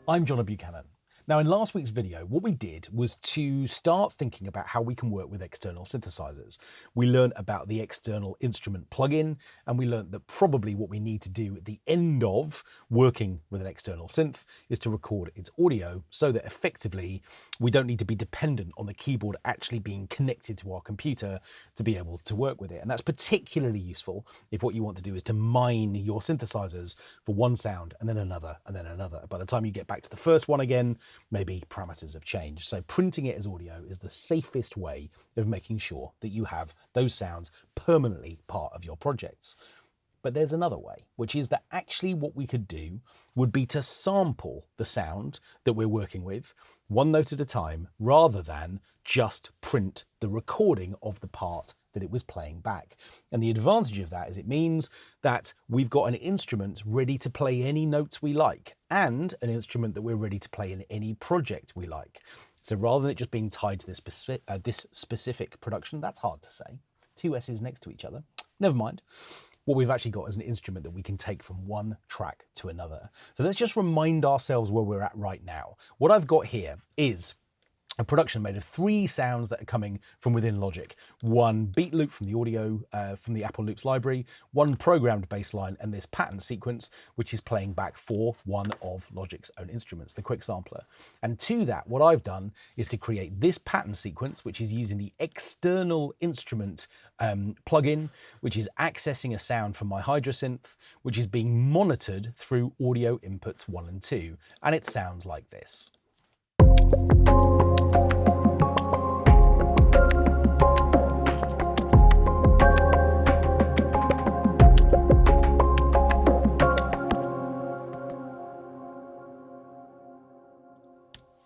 I'm John Buchanan. Now, in last week's video, what we did was to start thinking about how we can work with external synthesizers. We learned about the external instrument plugin, and we learned that probably what we need to do at the end of working with an external synth is to record its audio so that effectively we don't need to be dependent on the keyboard actually being connected to our computer to be able to work with it. And that's particularly useful if what you want to do is to mine your synthesizers for one sound and then another and then another. By the time you get back to the first one again, maybe parameters have changed. So printing it as audio is the safest way of making sure that you have those sounds permanently part of your projects. But there's another way, which is that actually what we could do would be to sample the sound that we're working with one note at a time, rather than just print the recording of the part that it was playing back. And the advantage of that is it means that we've got an instrument ready to play any notes we like, and an instrument that we're ready to play in any project we like. So rather than it just being tied to this specific production, that's hard to say. Two S's next to each other. Never mind. What we've actually got is an instrument that we can take from one track to another. So let's just remind ourselves where we're at right now. What I've got here is a production made of 3 sounds that are coming from within Logic. One beat loop from the audio, from the Apple Loops library, one programmed bass line, and this pattern sequence, which is playing back for one of Logic's own instruments, the Quick Sampler. And to that, what I've done is to create this pattern sequence, which is using the external instrument plugin, which is accessing a sound from my Hydra synth, which is being monitored through audio inputs 1 and 2. And it sounds like this.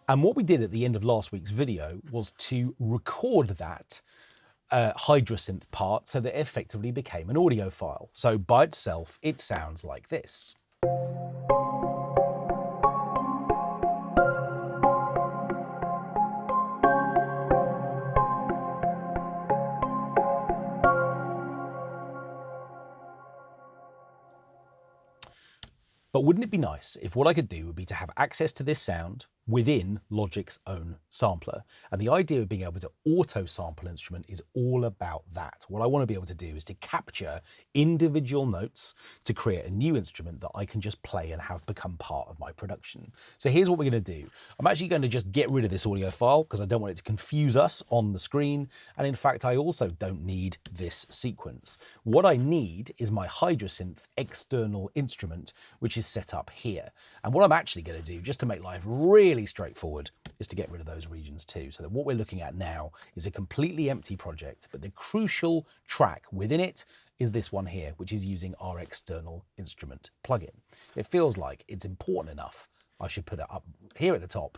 And what we did at the end of last week's video was to record that Hydra synth part so that it effectively became an audio file. So by itself, it sounds like this. But wouldn't it be nice if what I could do would be to have access to this sound within Logic's own sampler? And the idea of being able to auto-sample an instrument is all about that. What I want to be able to do is to capture individual notes to create a new instrument that I can just play and have become part of my production. So here's what we're going to do. I'm actually going to just get rid of this audio file because I don't want it to confuse us on the screen. And in fact, I also don't need this sequence. What I need is my Hydra synth external instrument, which is set up here. And what I'm actually going to do, just to make life really straightforward, is to get rid of those regions too, so that what we're looking at now is a completely empty project, but the crucial track within it is this one here, which is using our external instrument plugin. It feels like it's important enough I should put it up here at the top,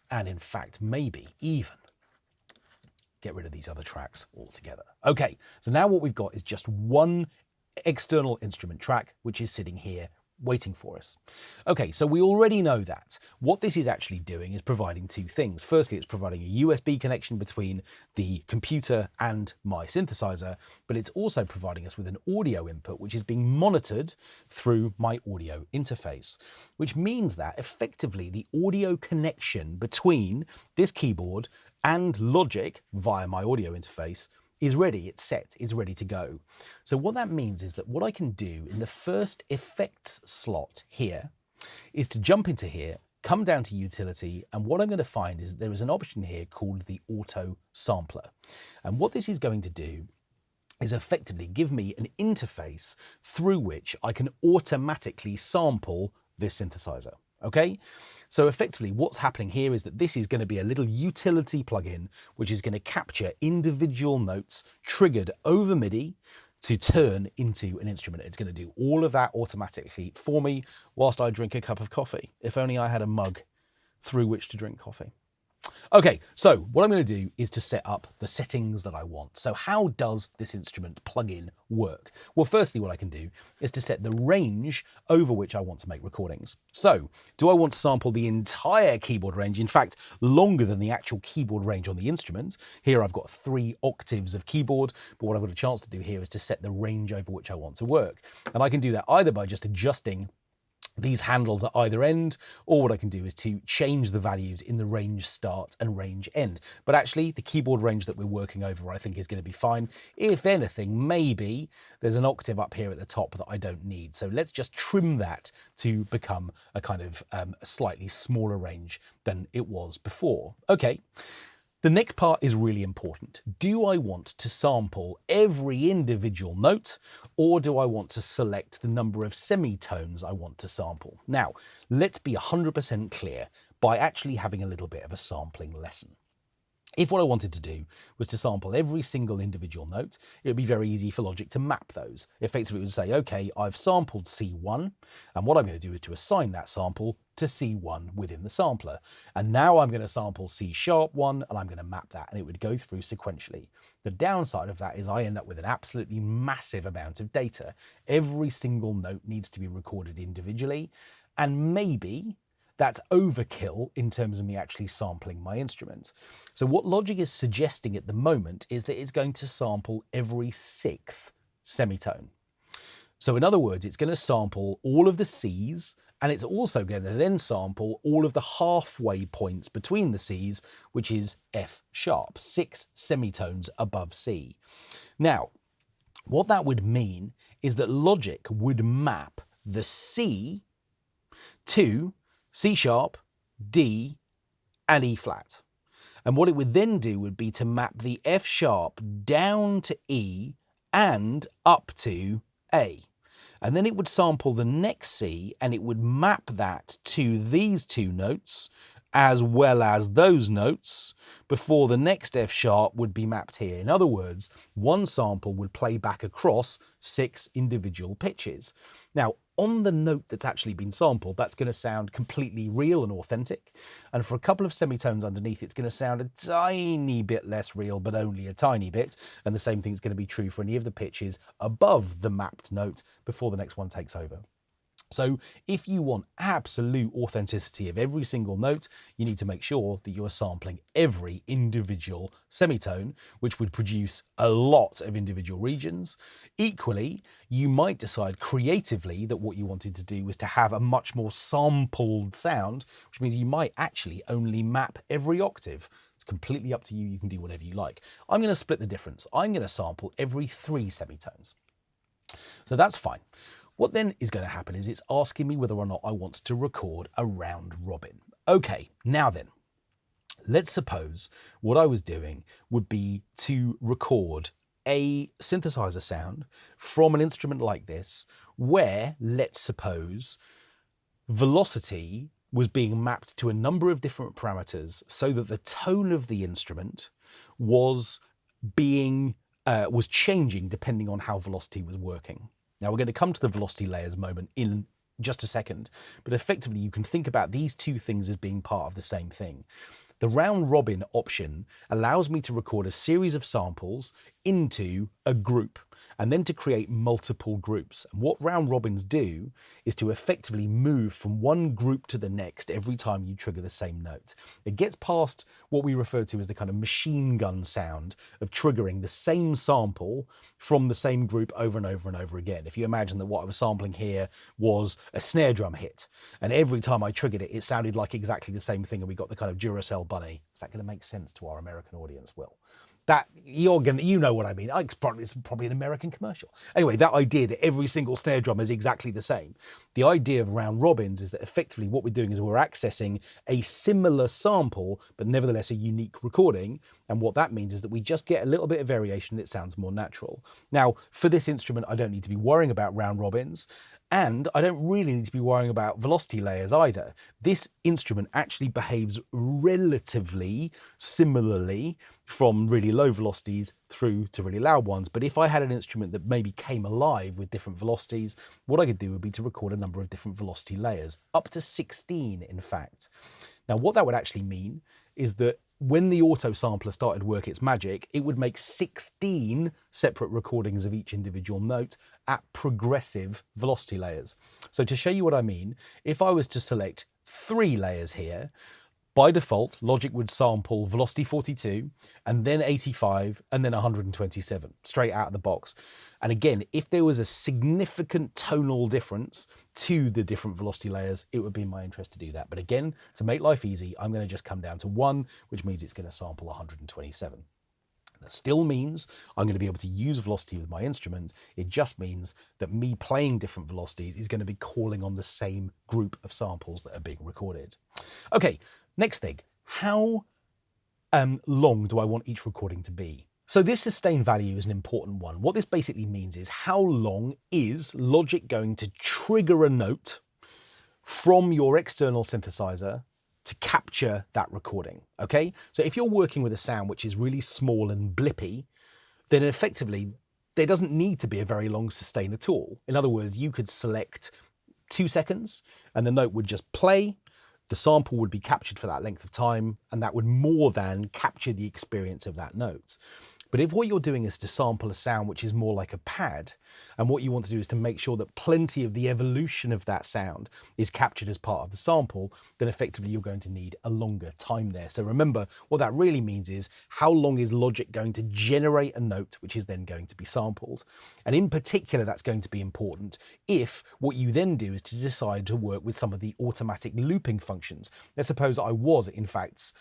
and in fact maybe even get rid of these other tracks altogether. Okay, so now what we've got is just one external instrument track, which is sitting here waiting for us. Okay, so we already know that. What this is actually doing is providing 2 things. Firstly, it's providing a USB connection between the computer and my synthesizer, but it's also providing us with an audio input, which is being monitored through my audio interface, which means that effectively the audio connection between this keyboard and Logic via my audio interface is ready, it's set, it's ready to go. So what that means is that what I can do in the first effects slot here is to jump into here, come down to utility, and what I'm going to find is there is an option here called the auto sampler. And what this is going to do is effectively give me an interface through which I can automatically sample this synthesizer. Okay, so effectively what's happening here is that this is going to be a little utility plugin which is going to capture individual notes triggered over MIDI to turn into an instrument. It's going to do all of that automatically for me whilst I drink a cup of coffee. If only I had a mug through which to drink coffee. Okay, so what I'm going to do is to set up the settings that I want. So how does this instrument plugin work? Well, firstly, what I can do is to set the range over which I want to make recordings. So do I want to sample the entire keyboard range? In fact, longer than the actual keyboard range on the instrument. Here I've got 3 octaves of keyboard, but what I've got a chance to do here is to set the range over which I want to work. And I can do that either by just adjusting these handles at either end, or what I can do is to change the values in the range start and range end. But actually the keyboard range that we're working over I think is going to be fine. If anything, maybe there's an octave up here at the top that I don't need. So let's just trim that to become a kind of a slightly smaller range than it was before. Okay. The next part is really important. Do I want to sample every individual note, or do I want to select the number of semitones I want to sample? Now, let's be 100% clear by actually having a little bit of a sampling lesson. If what I wanted to do was to sample every single individual note, it would be very easy for Logic to map those. Effectively, it would say, okay, I've sampled C1, and what I'm going to do is to assign that sample to C1 within the sampler. And now I'm going to sample C#1, and I'm going to map that, and it would go through sequentially. The downside of that is I end up with an absolutely massive amount of data. Every single note needs to be recorded individually, and maybe that's overkill in terms of me actually sampling my instrument. So what Logic is suggesting at the moment is that it's going to sample every 6th semitone. So in other words, it's going to sample all of the Cs, and it's also going to then sample all of the halfway points between the Cs, which is F sharp, 6 semitones above C. Now, what that would mean is that Logic would map the C to C sharp, D, and E flat. And what it would then do would be to map the F sharp down to E and up to A. And then it would sample the next C and it would map that to these two notes as well as those notes before the next F sharp would be mapped here. In other words, one sample would play back across 6 individual pitches. Now, on the note that's actually been sampled, that's going to sound completely real and authentic. And for a couple of semitones underneath, it's going to sound a tiny bit less real, but only a tiny bit. And the same thing is going to be true for any of the pitches above the mapped note before the next one takes over. So if you want absolute authenticity of every single note, you need to make sure that you are sampling every individual semitone, which would produce a lot of individual regions. Equally, you might decide creatively that what you wanted to do was to have a much more sampled sound, which means you might actually only map every octave. It's completely up to you. You can do whatever you like. I'm going to split the difference. I'm going to sample every 3 semitones. So that's fine. What then is going to happen is it's asking me whether or not I want to record a round robin. Okay, now then, let's suppose what I was doing would be to record a synthesizer sound from an instrument like this, where, let's suppose, velocity was being mapped to a number of different parameters so that the tone of the instrument was changing depending on how velocity was working. Now we're going to come to the velocity layers moment in just a second, but effectively you can think about these two things as being part of the same thing. The round robin option allows me to record a series of samples into a group and then to create multiple groups. And what round robins do is to effectively move from one group to the next every time you trigger the same note. It gets past what we refer to as the kind of machine gun sound of triggering the same sample from the same group over and over and over again. If you imagine that what I was sampling here was a snare drum hit, and every time I triggered it, it sounded like exactly the same thing, and we got the kind of Duracell bunny. Is that going to make sense to our American audience, Will? That you know what I mean. It's probably an American commercial. Anyway, that idea that every single snare drum is exactly the same. The idea of round robins is that effectively what we're doing is we're accessing a similar sample, but nevertheless a unique recording. And what that means is that we just get a little bit of variation and it sounds more natural. Now, for this instrument, I don't need to be worrying about round robins. And I don't really need to be worrying about velocity layers either. This instrument actually behaves relatively similarly from really low velocities through to really loud ones. But if I had an instrument that maybe came alive with different velocities, what I could do would be to record a number of different velocity layers, up to 16 in fact. Now what that would actually mean is that when the auto sampler started work its magic, it would make 16 separate recordings of each individual note at progressive velocity layers. So to show you what I mean, if I was to select 3 layers here, By default, Logic would sample velocity 42 and then 85 and then 127 straight out of the box. And again, if there was a significant tonal difference to the different velocity layers, it would be in my interest to do that. But again, to make life easy, I'm going to just come down to 1, which means it's going to sample 127. That still means I'm going to be able to use velocity with my instrument. It just means that me playing different velocities is going to be calling on the same group of samples that are being recorded. Okay, next thing, how long do I want each recording to be? So this sustained value is an important one. What this basically means is how long is Logic going to trigger a note from your external synthesizer to capture that recording, okay? So if you're working with a sound which is really small and blippy, then effectively there doesn't need to be a very long sustain at all. In other words, you could select 2 seconds and the note would just play, the sample would be captured for that length of time, and that would more than capture the experience of that note. But if what you're doing is to sample a sound which is more like a pad, and what you want to do is to make sure that plenty of the evolution of that sound is captured as part of the sample, then effectively you're going to need a longer time there. So remember, what that really means is how long is Logic going to generate a note which is then going to be sampled? And in particular, that's going to be important if what you then do is to decide to work with some of the automatic looping functions. Let's suppose I was in fact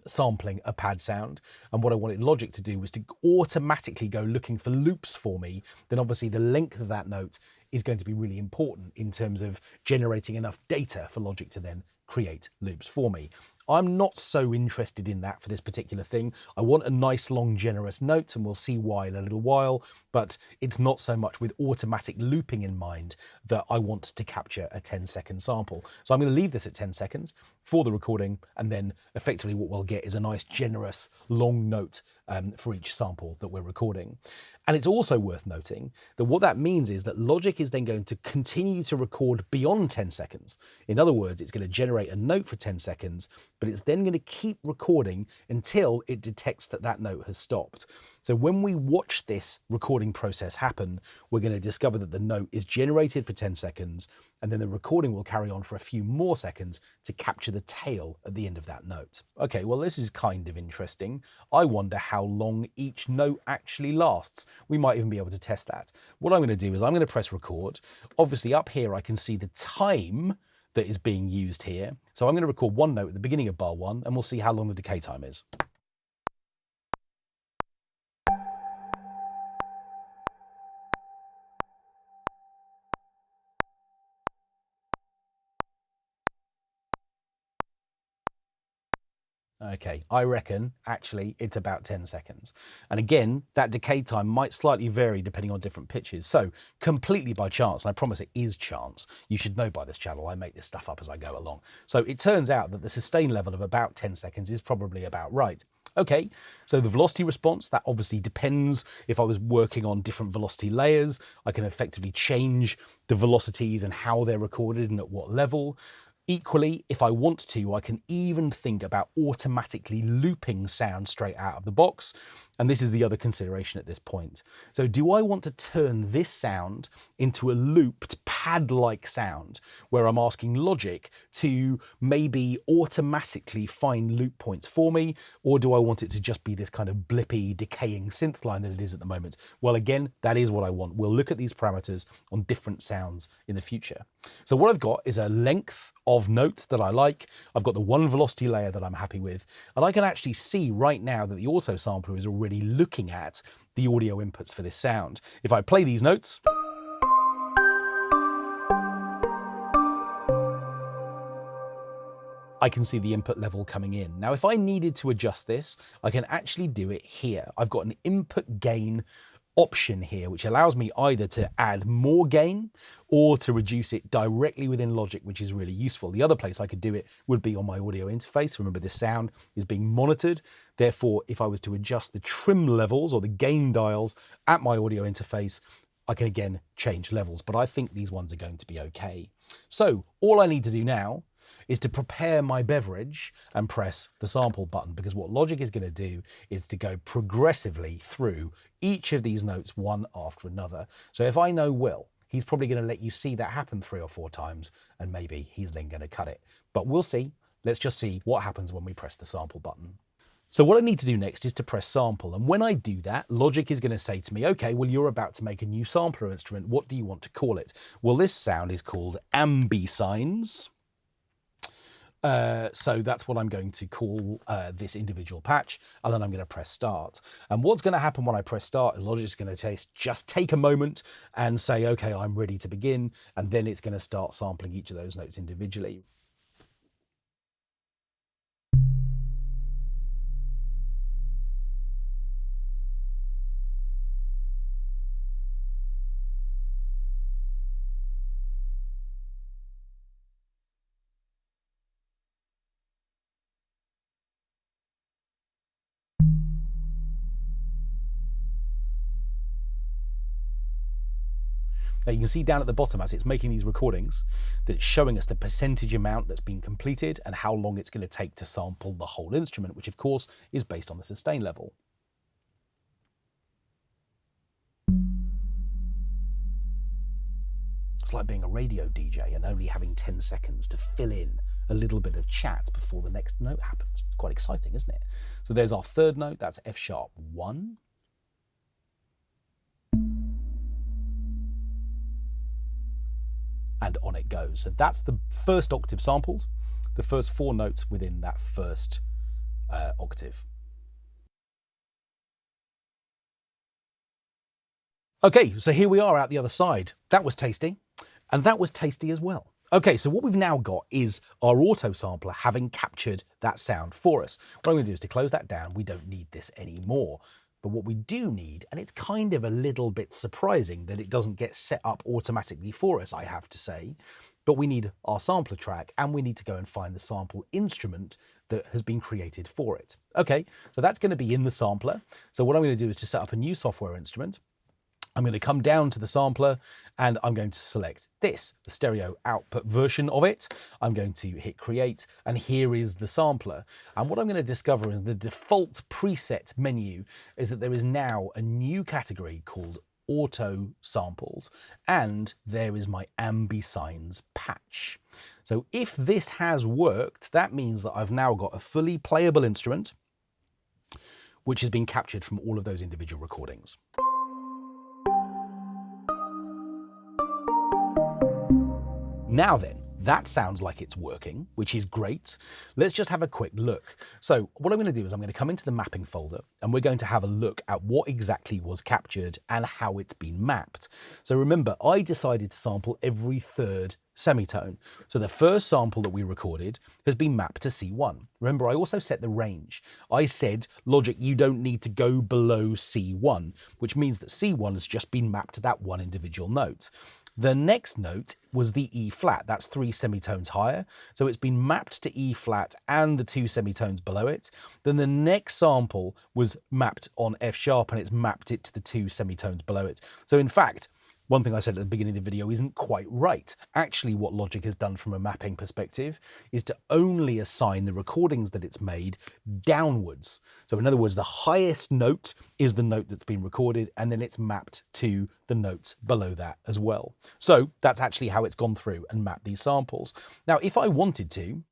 sampling a pad sound, and what I wanted Logic to do was to automatically go looking for loops for me. Then obviously the length of that note is going to be really important in terms of generating enough data for Logic to then create loops for me. I'm not so interested in that for this particular thing. I want a nice long generous note, and we'll see why in a little while, but it's not so much with automatic looping in mind that I want to capture a 10-second sample. So I'm going to leave this at 10 seconds for the recording, and then effectively what we'll get is a nice generous long note for each sample that we're recording. And it's also worth noting that what that means is that Logic is then going to continue to record beyond 10 seconds. In other words, it's going to generate a note for 10 seconds, but it's then going to keep recording until it detects that that note has stopped. So when we watch this recording process happen, we're going to discover that the note is generated for 10 seconds, and then the recording will carry on for a few more seconds to capture the tail at the end of that note. Okay, well, this is kind of interesting. I wonder how long each note actually lasts. We might even be able to test that. What I'm going to do is I'm going to press record. Obviously up here I can see the time that is being used here. So I'm going to record one note at the beginning of bar 1, and we'll see how long the decay time is. Okay, I reckon actually it's about 10 seconds. And again, that decay time might slightly vary depending on different pitches. So completely by chance, and I promise it is chance, you should know by this channel, I make this stuff up as I go along. So it turns out that the sustain level of about 10 seconds is probably about right. Okay, so the velocity response, that obviously depends. If I was working on different velocity layers, I can effectively change the velocities and how they're recorded and at what level. Equally, if I want to, I can even think about automatically looping sound straight out of the box. And this is the other consideration at this point. So do I want to turn this sound into a looped pad-like sound where I'm asking Logic to maybe automatically find loop points for me? Or do I want it to just be this kind of blippy, decaying synth line that it is at the moment? Well, again, that is what I want. We'll look at these parameters on different sounds in the future. So what I've got is a length of note that I like. I've got the one velocity layer that I'm happy with, and I can actually see right now that the auto sampler is already looking at the audio inputs for this sound. If I play these notes, I can see the input level coming in. Now, if I needed to adjust this, I can actually do it here. I've got an input gain option here, which allows me either to add more gain or to reduce it directly within Logic, which is really useful. The other place I could do it would be on my audio interface. Remember, this sound is being monitored. Therefore, if I was to adjust the trim levels or the gain dials at my audio interface, I can again change levels, but I think these ones are going to be okay. So all I need to do now is to prepare my beverage and press the sample button, because what Logic is going to do is to go progressively through each of these notes one after another. So if I know Will, he's probably going to let you see that happen 3 or 4 times, and maybe he's then going to cut it. But we'll see. Let's just see what happens when we press the sample button. So what I need to do next is to press sample. And when I do that, Logic is going to say to me, okay, well, you're about to make a new sampler instrument. What do you want to call it? Well, this sound is called ambisines. So that's what I'm going to call this individual patch, and then I'm going to press start. And what's going to happen when I press start is Logic is going to just take a moment and say, okay, I'm ready to begin, and then it's going to start sampling each of those notes individually. Now you can see down at the bottom as it's making these recordings that it's showing us the percentage amount that's been completed and how long it's going to take to sample the whole instrument, which of course is based on the sustain level. It's like being a radio DJ and only having 10 seconds to fill in a little bit of chat before the next note happens. It's quite exciting, isn't it? So there's our third note, that's F sharp 1. And on it goes. So that's the first octave sampled, the first 4 notes within that first octave. Okay, so here we are out the other side. That was tasty, and that was tasty as well. Okay, so what we've now got is our auto sampler having captured that sound for us. What I'm going to do is to close that down. We don't need this anymore. But what we do need, and it's kind of a little bit surprising that it doesn't get set up automatically for us, I have to say, but we need our sampler track and we need to go and find the sample instrument that has been created for it. Okay, so that's going to be in the sampler. So what I'm going to do is to set up a new software instrument. I'm going to come down to the sampler and I'm going to select this, the stereo output version of it. I'm going to hit create and here is the sampler. And what I'm going to discover in the default preset menu is that there is now a new category called auto samples and there is my ambisines patch. So if this has worked, that means that I've now got a fully playable instrument which has been captured from all of those individual recordings. Now then, that sounds like it's working, which is great. Let's just have a quick look. So what I'm going to do is I'm going to come into the mapping folder and we're going to have a look at what exactly was captured and how it's been mapped. So remember, I decided to sample every third semitone. So the first sample that we recorded has been mapped to C1. Remember, I also set the range. I said, Logic, you don't need to go below C1, which means that C1 has just been mapped to that one individual note. The next note was the E flat, that's 3 semitones higher. So it's been mapped to E flat and the 2 semitones below it. Then the next sample was mapped on F sharp and it's mapped it to the 2 semitones below it. So in fact, one thing I said at the beginning of the video isn't quite right. Actually, what Logic has done from a mapping perspective is to only assign the recordings that it's made downwards. So in other words, the highest note is the note that's been recorded, and then it's mapped to the notes below that as well. So that's actually how it's gone through and mapped these samples. Now, if I wanted to,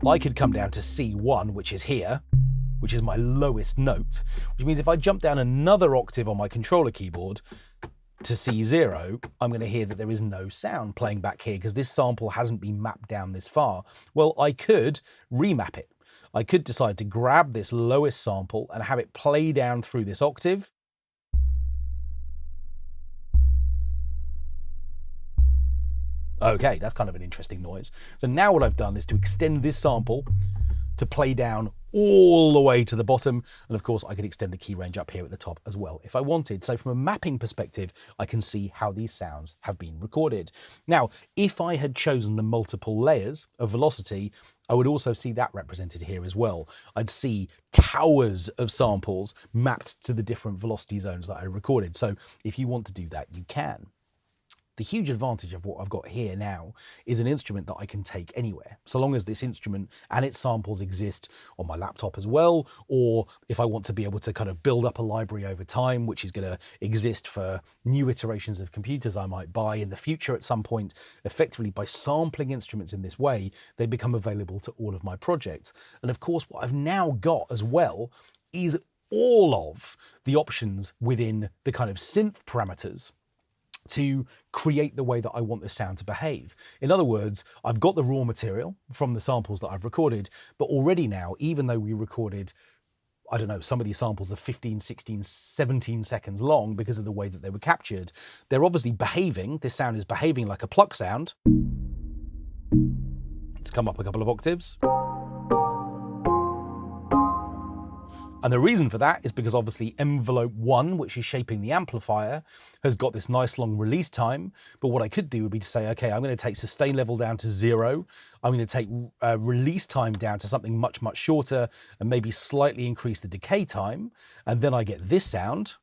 I could come down to C1, which is here, which is my lowest note, which means if I jump down another octave on my controller keyboard to C0, I'm going to hear that there is no sound playing back here because this sample hasn't been mapped down this far. Well, I could remap it. I could decide to grab this lowest sample and have it play down through this octave. Okay, that's kind of an interesting noise. So now what I've done is to extend this sample to play down all the way to the bottom. And of course I could extend the key range up here at the top as well if I wanted. So from a mapping perspective, I can see how these sounds have been recorded. Now, if I had chosen the multiple layers of velocity, I would also see that represented here as well. I'd see towers of samples mapped to the different velocity zones that I recorded. So if you want to do that, you can. The huge advantage of what I've got here now is an instrument that I can take anywhere, so long as this instrument and its samples exist on my laptop as well, or if I want to be able to kind of build up a library over time, which is going to exist for new iterations of computers I might buy in the future at some point. Effectively, by sampling instruments in this way, they become available to all of my projects. And of course, what I've now got as well is all of the options within the kind of synth parameters to create the way that I want the sound to behave. In other words, I've got the raw material from the samples that I've recorded, but already now, even though we recorded, I don't know, some of these samples are 15, 16, 17 seconds long because of the way that they were captured, they're obviously behaving, this sound is behaving like a pluck sound. Let's come up a couple of octaves. And the reason for that is because obviously envelope 1, which is shaping the amplifier, has got this nice long release time. But what I could do would be to say, okay, I'm going to take sustain level down to 0. I'm going to take release time down to something much, much shorter and maybe slightly increase the decay time. And then I get this sound.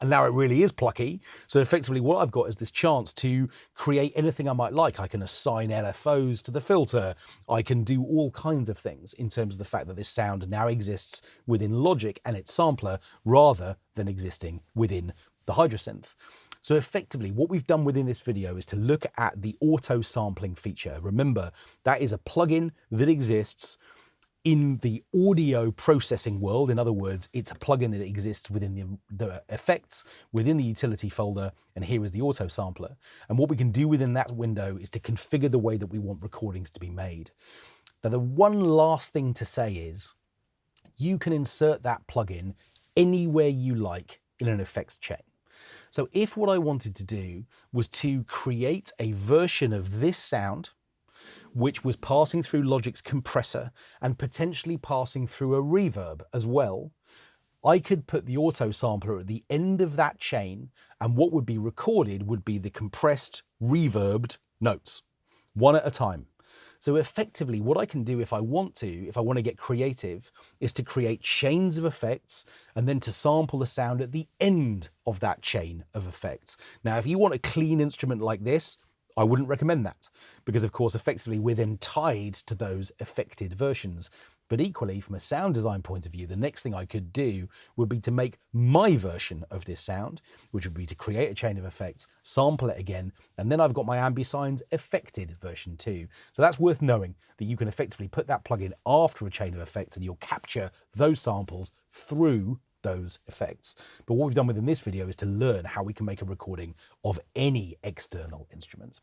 And now it really is plucky. So effectively what I've got is this chance to create anything I might like. I can assign LFOs to the filter. I can do all kinds of things in terms of the fact that this sound now exists within Logic and its sampler rather than existing within the Hydrasynth. So effectively what we've done within this video is to look at the auto sampling feature. Remember, that is a plugin that exists in the audio processing world. In other words, it's a plugin that exists within the effects, within the utility folder, and here is the auto sampler. And what we can do within that window is to configure the way that we want recordings to be made. Now, the one last thing to say is you can insert that plugin anywhere you like in an effects chain. So if what I wanted to do was to create a version of this sound which was passing through Logic's compressor and potentially passing through a reverb as well, I could put the auto sampler at the end of that chain, and what would be recorded would be the compressed, reverbed notes, one at a time. So effectively what I can do if I want to get creative, is to create chains of effects and then to sample the sound at the end of that chain of effects. Now, if you want a clean instrument like this, I wouldn't recommend that because, of course, effectively we're then tied to those affected versions. But equally, from a sound design point of view, the next thing I could do would be to make my version of this sound, which would be to create a chain of effects, sample it again, and then I've got my Ambisines affected version 2. So that's worth knowing, that you can effectively put that plugin after a chain of effects and you'll capture those samples through those effects. But what we've done within this video is to learn how we can make a recording of any external instrument.